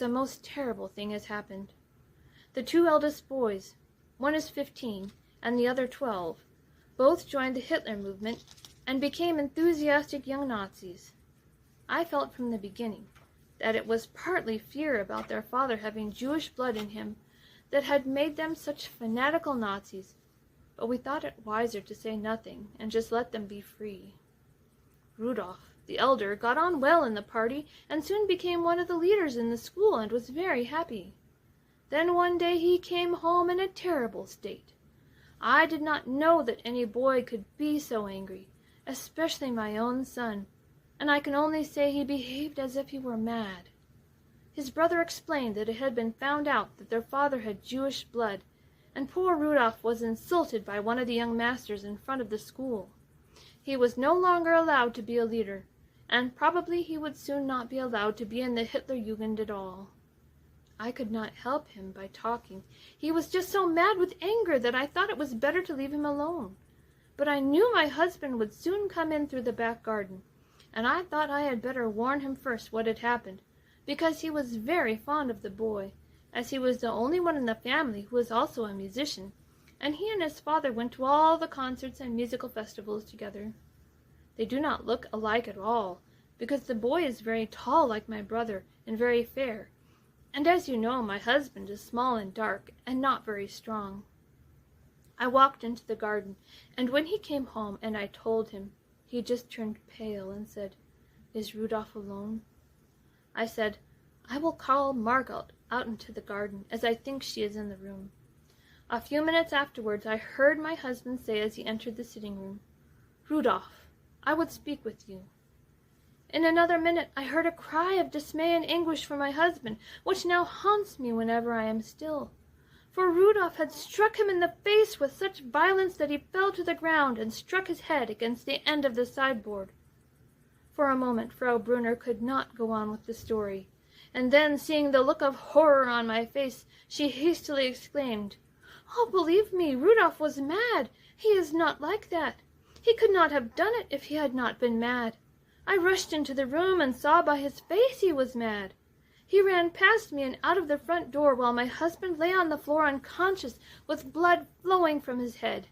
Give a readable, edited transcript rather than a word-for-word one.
The most terrible thing has happened. The two eldest boys, one is 15 and the other 12, both joined the Hitler movement and became enthusiastic young Nazis. I felt from the beginning that it was partly fear about their father having Jewish blood in him that had made them such fanatical Nazis, but we thought it wiser to say nothing and just let them be free. Rudolf, the elder, got on well in the party and soon became one of the leaders in the school and was very happy. Then one day he came home in a terrible state. I did not know that any boy could be so angry, especially my own son, and I can only say he behaved as if he were mad. His brother explained that it had been found out that their father had Jewish blood, and poor Rudolf was insulted by one of the young masters in front of the school. He was no longer allowed to be a leader, and probably he would soon not be allowed to be in the Hitler Jugend at all. I could not help him by talking. He was just so mad with anger that I thought it was better to leave him alone. But I knew my husband would soon come in through the back garden, and I thought I had better warn him first what had happened, because he was very fond of the boy, as he was the only one in the family who was also a musician, and he and his father went to all the concerts and musical festivals together. They do not look alike at all, because the boy is very tall like my brother and very fair, and as you know, my husband is small and dark and not very strong. I walked into the garden, and when he came home and I told him, he just turned pale and said, "Is Rudolf alone?" I said, "I will call Margot out into the garden, as I think she is in the room." A few minutes afterwards I heard my husband say as he entered the sitting room, "Rudolf, I would speak with you." In another minute I heard a cry of dismay and anguish from my husband, which now haunts me whenever I am still. For Rudolf had struck him in the face with such violence that he fell to the ground and struck his head against the end of the sideboard. For a moment Frau Brunner could not go on with the story, and then, seeing the look of horror on my face, she hastily exclaimed, "Oh, believe me, Rudolf was mad. He is not like that. He could not have done it if he had not been mad. I rushed into the room and saw by his face he was mad. He ran past me and out of the front door while my husband lay on the floor unconscious with blood flowing from his head.